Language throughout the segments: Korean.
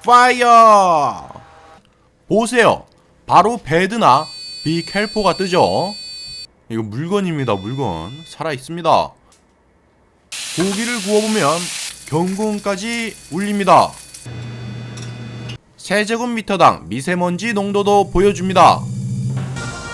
파이어! 보세요. 바로 배드나 비켈포가 뜨죠. 이거 물건입니다. 물건 살아있습니다. 고기를 구워보면 경고음까지 울립니다. 세제곱미터당 미세먼지 농도도 보여줍니다.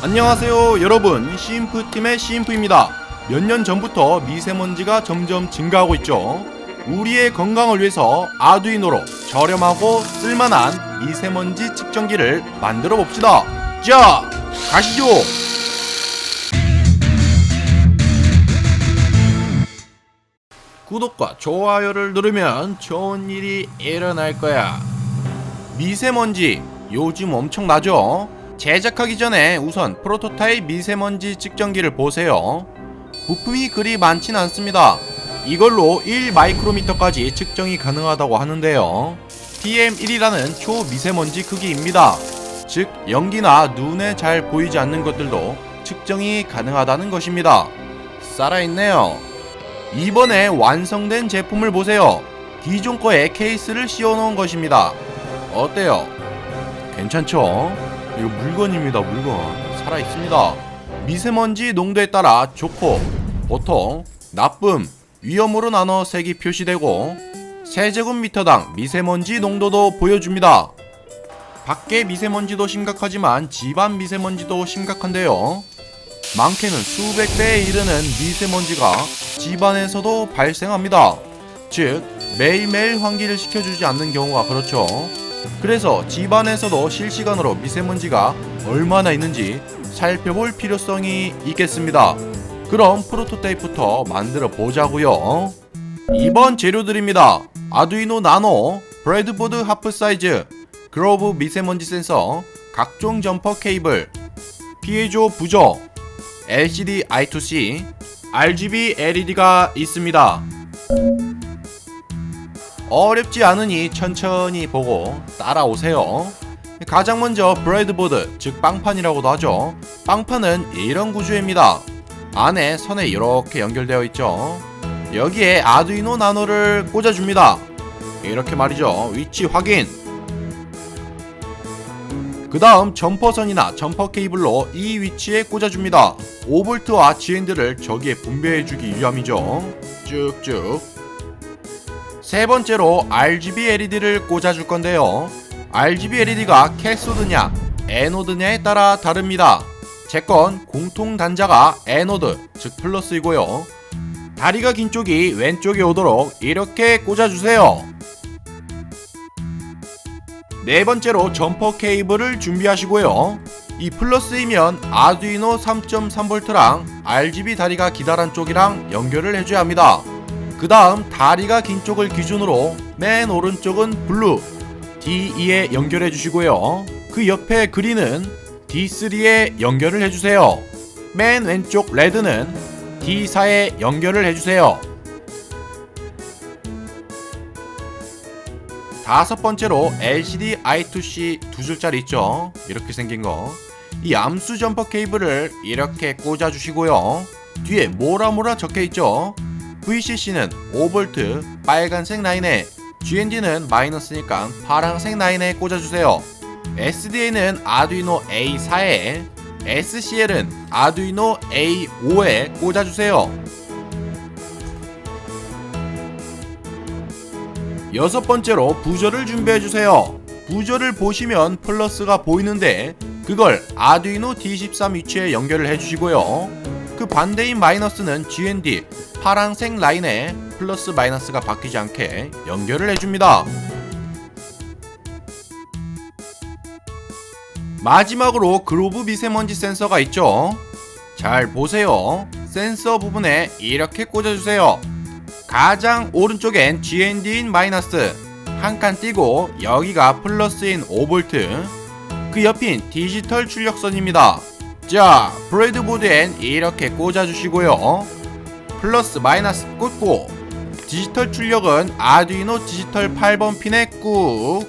안녕하세요 여러분, 심프팀의 심프입니다. 몇 년 전부터 미세먼지가 점점 증가하고 있죠. 우리의 건강을 위해서 아두이노로 저렴하고 쓸만한 미세먼지 측정기를 만들어 봅시다. 자, 가시죠. 구독과 좋아요를 누르면 좋은 일이 일어날 거야. 미세먼지 요즘 엄청나죠? 제작하기 전에 우선 프로토타입 미세먼지 측정기를 보세요. 부품이 그리 많진 않습니다. 이걸로 1마이크로미터까지 측정이 가능하다고 하는데요. PM1이라는 초미세먼지 크기입니다. 즉 연기나 눈에 잘 보이지 않는 것들도 측정이 가능하다는 것입니다. 살아있네요. 이번에 완성된 제품을 보세요. 기존 거에 케이스를 씌워놓은 것입니다. 어때요? 괜찮죠? 이거 물건입니다. 물건 살아있습니다. 미세먼지 농도에 따라 좋고 보통, 나쁨, 위험으로 나눠 색이 표시되고 세제곱미터당 미세먼지 농도도 보여줍니다. 밖의 미세먼지도 심각하지만 집안 미세먼지도 심각한데요. 많게는 수백 배에 이르는 미세먼지가 집안에서도 발생합니다. 즉 매일매일 환기를 시켜주지 않는 경우가 그렇죠. 그래서 집안에서도 실시간으로 미세먼지가 얼마나 있는지 살펴볼 필요성이 있겠습니다. 그럼 프로토타입부터 만들어 보자고요. 이번 재료들입니다. 아두이노 나노, 브레드보드 하프 사이즈, 그로브 미세먼지 센서, 각종 점퍼 케이블, 피에조 부저, LCD I2C, RGB LED가 있습니다. 어렵지 않으니 천천히 보고 따라오세요. 가장 먼저 브레드보드, 즉 빵판이라고도 하죠. 빵판은 이런 구조입니다. 안에 선에 이렇게 연결되어 있죠. 여기에 아두이노 나노를 꽂아줍니다. 이렇게 말이죠. 위치 확인. 그 다음 점퍼선이나 점퍼 케이블로 이 위치에 꽂아줍니다. 5V와 GND를 저기에 분배해주기 위함이죠. 쭉쭉. 세 번째로 RGB LED를 꽂아줄 건데요. RGB LED가 캐소드냐 애노드냐에 따라 다릅니다. 제 건 공통 단자가 애노드, 즉 플러스이고요. 다리가 긴 쪽이 왼쪽에 오도록 이렇게 꽂아주세요. 네 번째로 점퍼 케이블을 준비하시고요. 이 플러스이면 아두이노 3.3V랑 RGB 다리가 기다란 쪽이랑 연결을 해줘야 합니다. 그 다음 다리가 긴 쪽을 기준으로 맨 오른쪽은 블루 D2에 연결해 주시고요. 그 옆에 그린은 D3에 연결을 해주세요. 맨 왼쪽 레드는 D4에 연결을 해주세요. 다섯 번째로 LCD I2C 두 줄짜리 있죠. 이렇게 생긴 거. 이 암수 점퍼 케이블을 이렇게 꽂아주시고요. 뒤에 뭐라뭐라 적혀있죠. VCC는 5V 빨간색 라인에, GND는 마이너스니까 파란색 라인에 꽂아주세요. SDA는 아두이노 A4에, SCL은 아두이노 A5에 꽂아주세요. 여섯 번째로 부저를 준비해주세요. 부저를 보시면 플러스가 보이는데 그걸 아두이노 D13 위치에 연결을 해주시고요. 그 반대인 마이너스는 GND 파란색 라인에 플러스 마이너스가 바뀌지 않게 연결을 해줍니다. 마지막으로 그로브 미세먼지 센서가 있죠. 잘 보세요. 센서 부분에 이렇게 꽂아주세요. 가장 오른쪽엔 GND인 마이너스 한 칸 띄고 여기가 플러스인 5V, 그 옆인 디지털 출력선입니다. 자, 브레드보드엔 이렇게 꽂아주시고요. 플러스 마이너스 꽂고 디지털 출력은 아두이노 디지털 8번 핀에 꾹.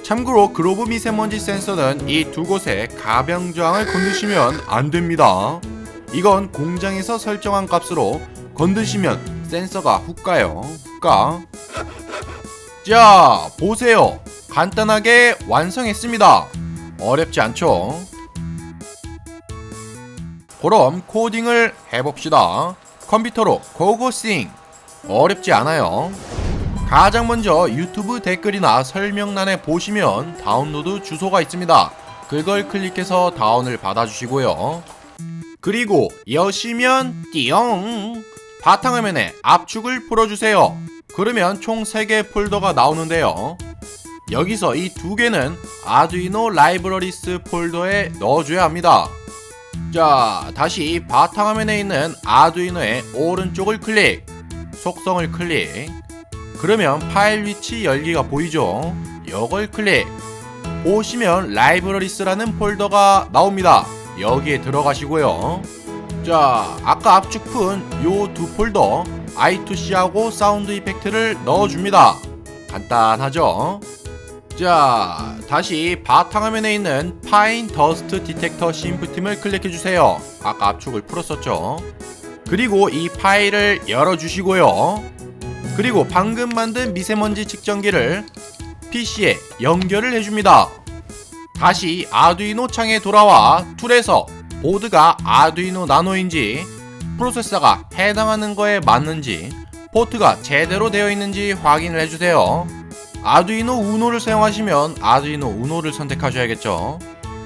참고로 그로브 미세먼지 센서는 이 두 곳에 가변 저항을 건드시면 안됩니다. 이건 공장에서 설정한 값으로 건드시면 센서가 훅 가요. 해볼까? 자, 보세요. 간단하게 완성했습니다. 어렵지 않죠? 그럼 코딩을 해봅시다. 컴퓨터로 고고싱. 어렵지 않아요. 가장 먼저 유튜브 댓글이나 설명란에 보시면 다운로드 주소가 있습니다. 그걸 클릭해서 다운을 받아주시고요. 그리고 여시면 띠용 바탕화면에 압축을 풀어주세요. 그러면 총 3개 폴더가 나오는데요. 여기서 이 2개는 아두이노 라이브러리스 폴더에 넣어줘야 합니다. 자, 다시 바탕화면에 있는 아두이노의 오른쪽을 클릭, 속성을 클릭. 그러면 파일 위치 열기가 보이죠? 이걸 클릭. 보시면 라이브러리스라는 폴더가 나옵니다. 여기에 들어가시고요. 자, 아까 압축 푼 요 2 폴더 I2C하고 사운드 이펙트를 넣어줍니다. 간단하죠? 자, 다시 바탕화면에 있는 파인 더스트 디텍터 심프팀을 클릭해주세요. 아까 압축을 풀었었죠. 그리고 이 파일을 열어주시고요. 그리고 방금 만든 미세먼지 측정기를 PC에 연결을 해줍니다. 다시 아두이노 창에 돌아와 툴에서 보드가 아두이노 나노인지, 프로세서가 해당하는 거에 맞는지, 포트가 제대로 되어 있는지 확인을 해주세요. 아두이노 우노를 사용하시면 아두이노 우노를 선택하셔야겠죠.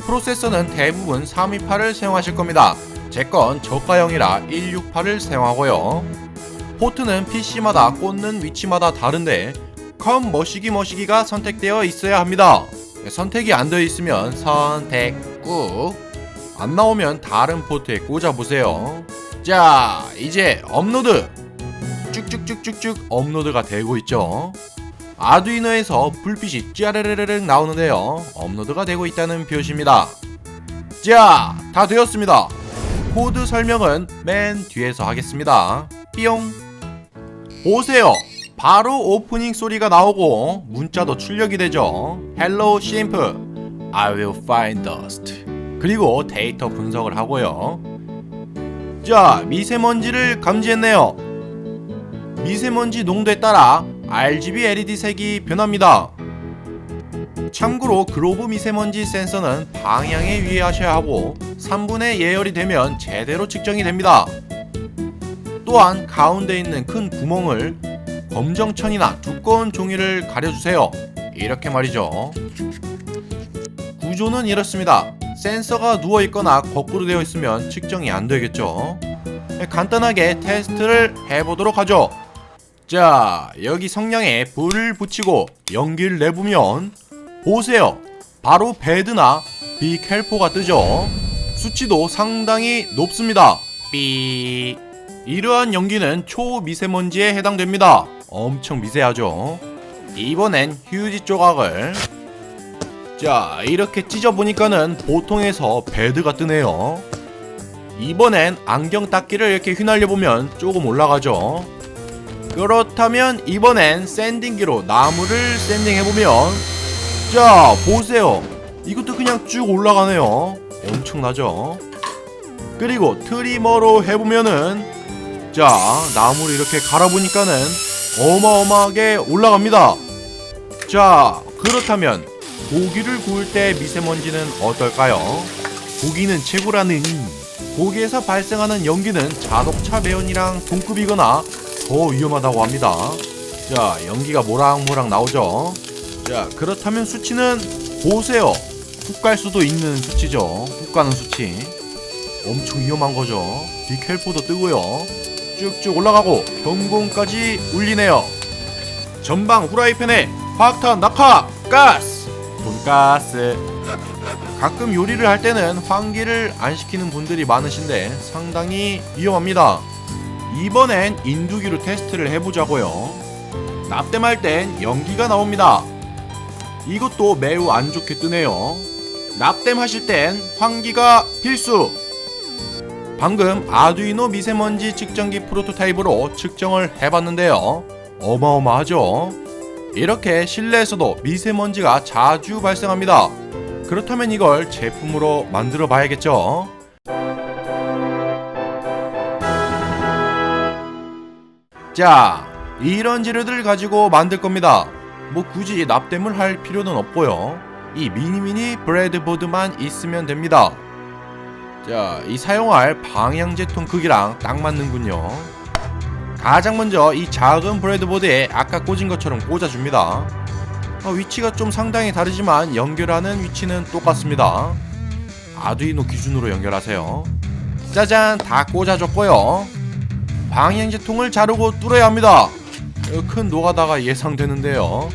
프로세서는 대부분 328을 사용하실 겁니다. 제 건 저가형이라 168을 사용하고요. 포트는 PC마다 꽂는 위치마다 다른데 컴 머시기가 선택되어 있어야 합니다. 선택이 안 되어 있으면 선택 꾹, 안 나오면 다른 포트에 꽂아보세요. 자, 이제 업로드. 쭉쭉쭉쭉쭉 업로드가 되고 있죠. 아두이노에서 불빛이 짜르르르륵 나오는데요. 업로드가 되고 있다는 표시입니다. 자, 다 되었습니다. 코드 설명은 맨 뒤에서 하겠습니다. 삐용. 보세요. 바로 오프닝 소리가 나오고 문자도 출력이 되죠. Hello 심프, I will find dust. 그리고 데이터 분석을 하고요. 자, 미세먼지를 감지했네요. 미세먼지 농도에 따라 RGB LED 색이 변합니다. 참고로 글로브 미세먼지 센서는 방향에 유의하셔야 하고 3분의 예열이 되면 제대로 측정이 됩니다. 또한 가운데 있는 큰 구멍을 검정천이나 두꺼운 종이를 가려주세요. 이렇게 말이죠. 구조는 이렇습니다. 센서가 누워있거나 거꾸로 되어 있으면 측정이 안 되겠죠. 간단하게 테스트를 해보도록 하죠. 자, 여기 성냥에 불을 붙이고 연기를 내보면 보세요. 바로 배드나 비켈포가 뜨죠. 수치도 상당히 높습니다. 삐. 이러한 연기는 초미세먼지에 해당됩니다. 엄청 미세하죠. 이번엔 휴지 조각을, 자, 이렇게 찢어보니까는 보통에서 배드가 뜨네요. 이번엔 안경 닦기를 이렇게 휘날려보면 조금 올라가죠. 그렇다면 이번엔 샌딩기로 나무를 샌딩해보면, 자, 보세요. 이것도 그냥 쭉 올라가네요. 엄청나죠. 그리고 트리머로 해보면은, 자, 나무를 이렇게 갈아보니까는 어마어마하게 올라갑니다. 자, 그렇다면 고기를 구울 때 미세먼지는 어떨까요? 고기는 최고라는. 고기에서 발생하는 연기는 자동차 매연이랑 동급이거나 더 위험하다고 합니다. 자, 연기가 모락모락 나오죠. 자, 그렇다면 수치는 보세요. 훅 갈 수도 있는 수치죠. 훅 가는 수치. 엄청 위험한 거죠. 비켈포도 뜨고요. 쭉쭉 올라가고 경공까지 울리네요. 전방 후라이팬에 화학탄 낙하 가스, 돈가스. 가끔 요리를 할 때는 환기를 안 시키는 분들이 많으신데 상당히 위험합니다. 이번엔 인두기로 테스트를 해보자고요. 납땜할 땐 연기가 나옵니다. 이것도 매우 안 좋게 뜨네요. 납땜하실 땐 환기가 필수. 방금 아두이노 미세먼지 측정기 프로토타입으로 측정을 해봤는데요. 어마어마하죠? 이렇게 실내에서도 미세먼지가 자주 발생합니다. 그렇다면 이걸 제품으로 만들어 봐야겠죠? 자, 이런 재료들을 가지고 만들 겁니다. 뭐 굳이 납땜을 할 필요는 없고요. 이 미니미니 브레드보드만 있으면 됩니다. 자, 이 사용할 방향제통 크기랑 딱 맞는군요. 가장 먼저 이 작은 브레드보드에 아까 꽂은 것처럼 꽂아줍니다. 위치가 좀 상당히 다르지만 연결하는 위치는 똑같습니다. 아두이노 기준으로 연결하세요. 짜잔, 다 꽂아줬고요. 방향제통을 자르고 뚫어야 합니다. 큰 노가다가 예상되는데요.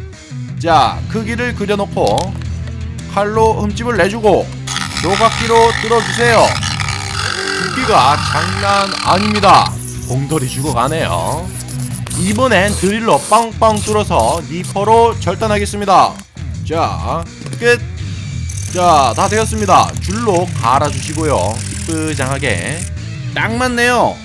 자, 크기를 그려놓고 칼로 흠집을 내주고 노각기로 뚫어주세요. 두께가 장난 아닙니다. 봉돌이 죽어가네요. 이번엔 드릴로 빵빵 뚫어서 니퍼로 절단하겠습니다. 자, 끝. 자, 다 되었습니다. 줄로 갈아주시고요. 이쁘장하게 딱 맞네요.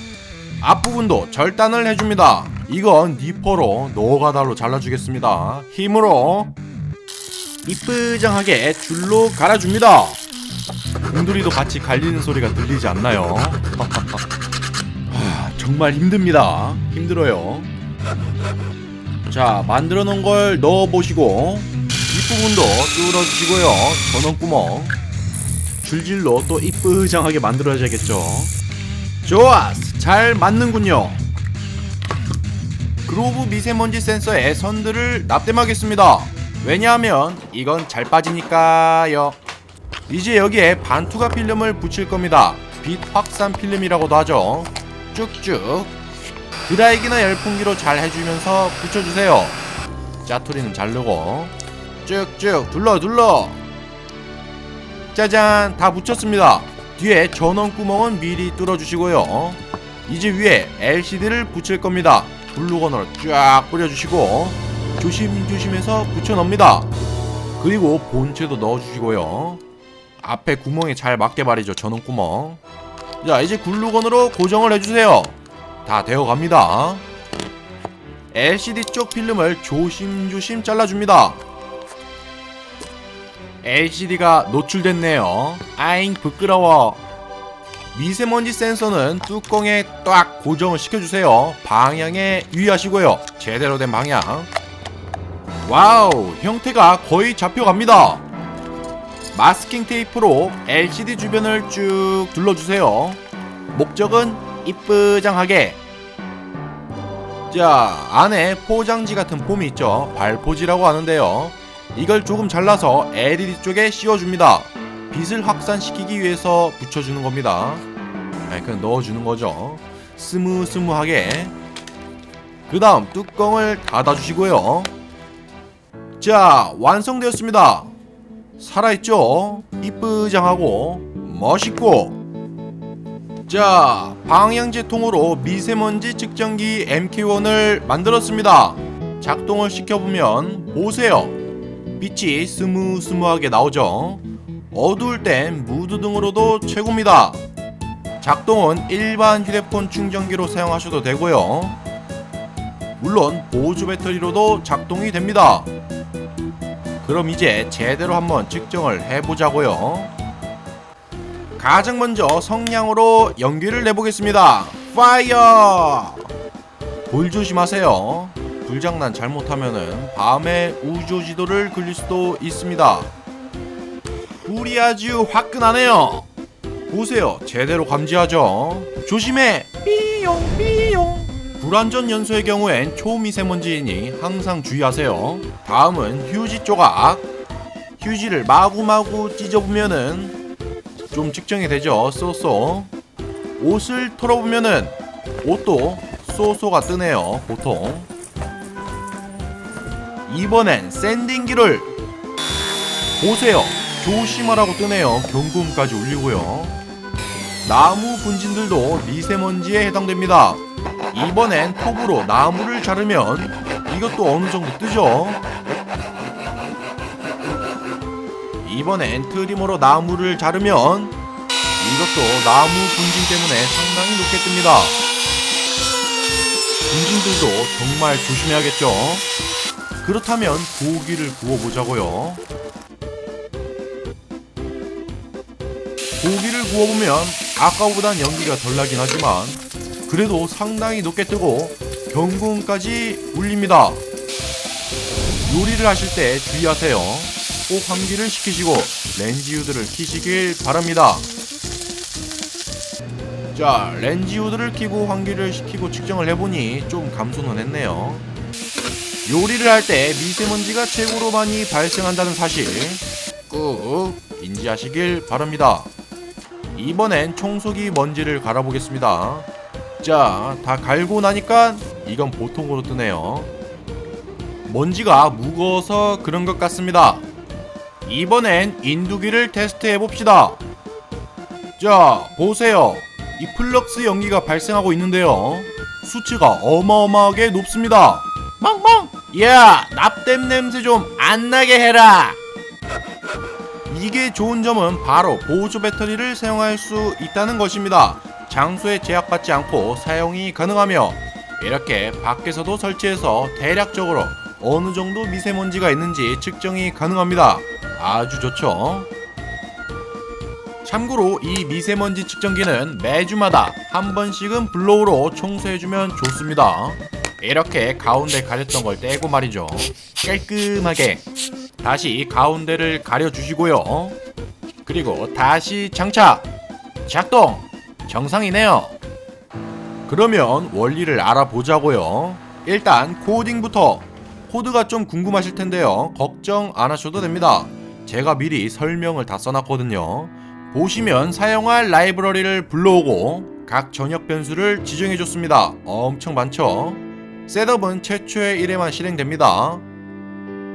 앞부분도 절단을 해줍니다. 이건 니퍼로 노가다로 잘라주겠습니다. 힘으로 이쁘장하게 줄로 갈아줍니다. 봉돌이도 같이 갈리는 소리가 들리지 않나요? 정말 힘듭니다. 힘들어요. 자, 만들어 놓은 걸 넣어 보시고 뒷부분도 뚫어주시고요. 전원구멍 줄질로 또 이쁘장하게 만들어야겠죠. 좋았어, 잘 맞는군요. 그로브 미세먼지 센서에 선들을 납땜하겠습니다. 왜냐하면 이건 잘 빠지니까요. 이제 여기에 반투가 필름을 붙일 겁니다. 빛 확산 필름이라고도 하죠. 쭉쭉 드라이기나 열풍기로 잘 해주면서 붙여주세요. 짜투리는 자르고 쭉쭉 둘러 짜잔, 다 붙였습니다. 뒤에 전원구멍은 미리 뚫어주시고요. 이제 위에 LCD를 붙일 겁니다. 블루건으로 쫙 뿌려주시고 조심조심해서 붙여넣습니다. 그리고 본체도 넣어주시고요. 앞에 구멍에 잘 맞게 말이죠. 전원구멍. 자, 이제 글루건으로 고정을 해주세요. 다 되어갑니다. LCD 쪽 필름을 조심조심 잘라줍니다. LCD가 노출됐네요. 아잉, 부끄러워. 미세먼지 센서는 뚜껑에 딱 고정을 시켜주세요. 방향에 유의하시고요. 제대로 된 방향. 와우, 형태가 거의 잡혀갑니다. 마스킹 테이프로 LCD 주변을 쭉 둘러주세요. 목적은 이쁘장하게. 자, 안에 포장지 같은 폼이 있죠. 발포지라고 하는데요. 이걸 조금 잘라서 LED 쪽에 씌워줍니다. 빛을 확산시키기 위해서 붙여주는 겁니다. 그냥 넣어주는 거죠. 스무스무하게. 그 다음 뚜껑을 닫아주시고요. 자, 완성되었습니다. 살아있죠? 이쁘장하고 멋있고. 자, 방향제통으로 미세먼지 측정기 MK1을 만들었습니다. 작동을 시켜보면 보세요. 빛이 스무스무하게 나오죠. 어두울 땐 무드등으로도 최고입니다. 작동은 일반 휴대폰 충전기로 사용하셔도 되고요. 물론 보조 배터리로도 작동이 됩니다. 그럼 이제 제대로 한번 측정을 해보자고요. 가장 먼저 성냥으로 연기를 내보겠습니다. 파이어! 불 조심하세요. 불장난 잘못하면은 밤에 우조지도를 걸릴 수도 있습니다. 불이 아주 화끈하네요. 보세요, 제대로 감지하죠. 조심해. 삐용 삐용. 불완전 연소의 경우엔 초미세먼지이니 항상 주의하세요. 다음은 휴지 조각. 휴지를 마구마구 찢어보면은 좀 측정이 되죠. 쏘쏘. 옷을 털어보면은 옷도 쏘쏘가 뜨네요. 보통. 이번엔 샌딩기를 보세요. 조심하라고 뜨네요. 경고음까지 울리고요. 나무 분진들도 미세먼지에 해당됩니다. 이번엔 톱으로 나무를 자르면 이것도 어느정도 뜨죠. 이번엔 트리머로 나무를 자르면 이것도 나무 분진 때문에 상당히 높게 뜹니다. 분진들도 정말 조심해야겠죠. 그렇다면 고기를 구워보자고요. 고기를 구워보면 아까보단 연기가 덜 나긴 하지만 그래도 상당히 높게 뜨고 경고음까지 울립니다. 요리를 하실 때 주의하세요. 꼭 환기를 시키시고 렌즈 후드를 키시길 바랍니다. 자, 렌즈 후드를 키고 환기를 시키고 측정을 해보니 좀 감소는 했네요. 요리를 할 때 미세먼지가 최고로 많이 발생한다는 사실 꾹 인지하시길 바랍니다. 이번엔 청소기 먼지를 갈아보겠습니다. 자, 다 갈고 나니까 이건 보통으로 뜨네요. 먼지가 무거워서 그런 것 같습니다. 이번엔 인두기를 테스트해 봅시다. 자, 보세요. 이 플럭스 연기가 발생하고 있는데요. 수치가 어마어마하게 높습니다. 멍멍! 야, 납땜 냄새 좀 안 나게 해라. 이게 좋은 점은 바로 보조 배터리를 사용할 수 있다는 것입니다. 장소에 제약받지 않고 사용이 가능하며 이렇게 밖에서도 설치해서 대략적으로 어느 정도 미세먼지가 있는지 측정이 가능합니다. 아주 좋죠. 참고로 이 미세먼지 측정기는 매주마다 한 번씩은 블로우로 청소해주면 좋습니다. 이렇게 가운데 가렸던 걸 떼고 말이죠. 깔끔하게 다시 가운데를 가려주시고요. 그리고 다시 장착! 작동! 정상이네요. 그러면 원리를 알아보자고요. 일단 코딩부터. 코드가 좀 궁금하실 텐데요. 걱정 안 하셔도 됩니다. 제가 미리 설명을 다 써놨거든요. 보시면 사용할 라이브러리를 불러오고 각 전역 변수를 지정해줬습니다. 엄청 많죠? 셋업은 최초의 1회만 실행됩니다.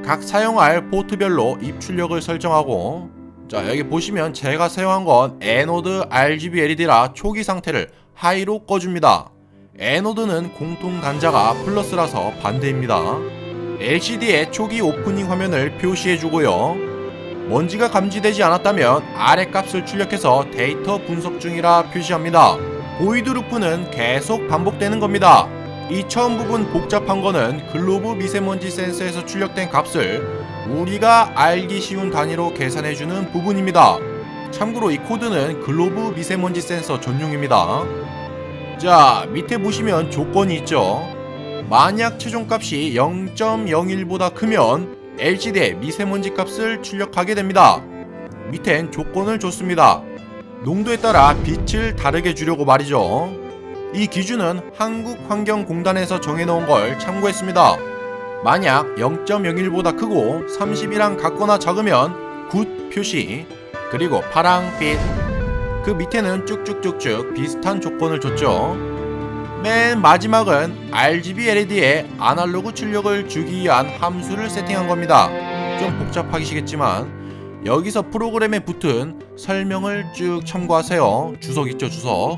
각 사용할 포트별로 입출력을 설정하고, 자, 여기 보시면 제가 사용한 건 에노드 RGB LED라 초기 상태를 하이로 꺼줍니다. 에노드는 공통 단자가 플러스라서 반대입니다. LCD의 초기 오프닝 화면을 표시해주고요. 먼지가 감지되지 않았다면 아래 값을 출력해서 데이터 분석 중이라 표시합니다. 보이드 루프는 계속 반복되는 겁니다. 이 처음 부분 복잡한 거는 글로브 미세먼지 센서에서 출력된 값을 우리가 알기 쉬운 단위로 계산해주는 부분입니다. 참고로 이 코드는 글로브 미세먼지 센서 전용입니다. 자, 밑에 보시면 조건이 있죠. 만약 최종값이 0.01보다 크면 LCD에 미세먼지 값을 출력하게 됩니다. 밑엔 조건을 줬습니다. 농도에 따라 빛을 다르게 주려고 말이죠. 이 기준은 한국환경공단에서 정해놓은 걸 참고했습니다. 만약 0.01보다 크고 30이랑 같거나 작으면 굿 표시, 그리고 파랑빛, 그 밑에는 쭉쭉쭉쭉 비슷한 조건을 줬죠. 맨 마지막은 RGB LED에 아날로그 출력을 주기 위한 함수를 세팅한 겁니다. 좀 복잡하시겠지만 여기서 프로그램에 붙은 설명을 쭉 참고하세요. 주석 있죠, 주석.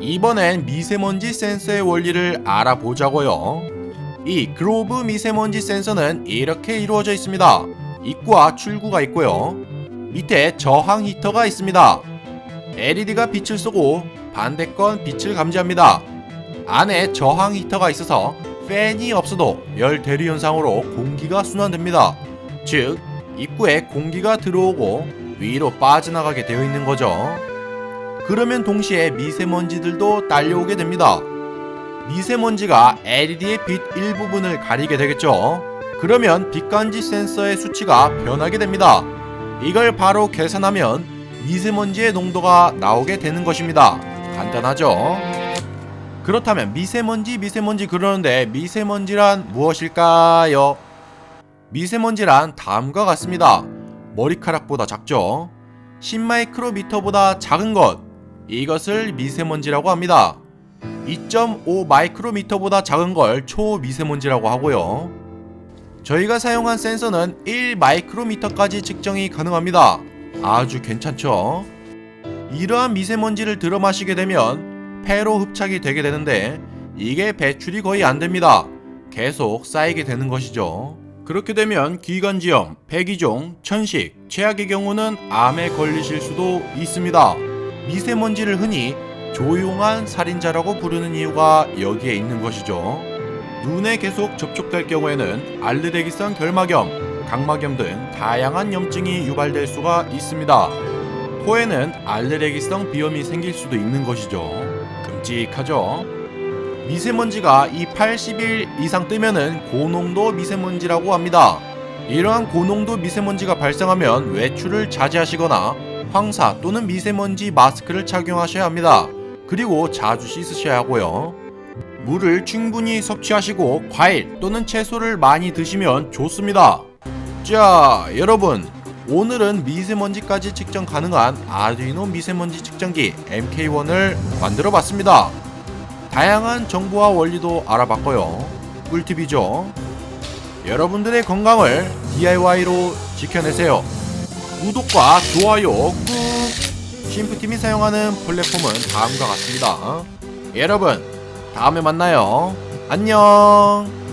이번엔 미세먼지 센서의 원리를 알아보자고요. 이 글로브 미세먼지 센서는 이렇게 이루어져 있습니다. 입구와 출구가 있고요. 밑에 저항 히터가 있습니다. LED가 빛을 쏘고 반대건 빛을 감지합니다. 안에 저항 히터가 있어서 팬이 없어도 열 대류 현상으로 공기가 순환됩니다. 즉, 입구에 공기가 들어오고 위로 빠져나가게 되어 있는 거죠. 그러면 동시에 미세먼지들도 딸려오게 됩니다. 미세먼지가 LED의 빛 일부분을 가리게 되겠죠. 그러면 빛감지 센서의 수치가 변하게 됩니다. 이걸 바로 계산하면 미세먼지의 농도가 나오게 되는 것입니다. 간단하죠? 그렇다면 미세먼지 그러는데 미세먼지란 무엇일까요? 미세먼지란 다음과 같습니다. 머리카락보다 작죠? 10마이크로미터보다 작은 것, 이것을 미세먼지라고 합니다. 2.5 마이크로미터보다 작은 걸 초미세먼지라고 하고요. 저희가 사용한 센서는 1 마이크로미터까지 측정이 가능합니다. 아주 괜찮죠? 이러한 미세먼지를 들어 마시게 되면 폐로 흡착이 되게 되는데 이게 배출이 거의 안 됩니다. 계속 쌓이게 되는 것이죠. 그렇게 되면 기관지염, 폐기종, 천식, 최악의 경우는 암에 걸리실 수도 있습니다. 미세먼지를 흔히 조용한 살인자라고 부르는 이유가 여기에 있는 것이죠. 눈에 계속 접촉될 경우에는 알레르기성 결막염, 각막염 등 다양한 염증이 유발될 수가 있습니다. 코에는 알레르기성 비염이 생길 수도 있는 것이죠. 끔찍하죠? 미세먼지가 이 80일 이상 뜨면은 고농도 미세먼지라고 합니다. 이러한 고농도 미세먼지가 발생하면 외출을 자제하시거나 황사 또는 미세먼지 마스크를 착용하셔야 합니다. 그리고 자주 씻으셔야 하고요. 물을 충분히 섭취하시고 과일 또는 채소를 많이 드시면 좋습니다. 자, 여러분, 오늘은 미세먼지까지 측정 가능한 아두이노 미세먼지 측정기 MK1을 만들어 봤습니다. 다양한 정보와 원리도 알아봤고요. 꿀팁이죠. 여러분들의 건강을 DIY로 지켜내세요. 구독과 좋아요 꾹! 심프팀이 사용하는 플랫폼은 다음과 같습니다. 여러분, 다음에 만나요. 안녕.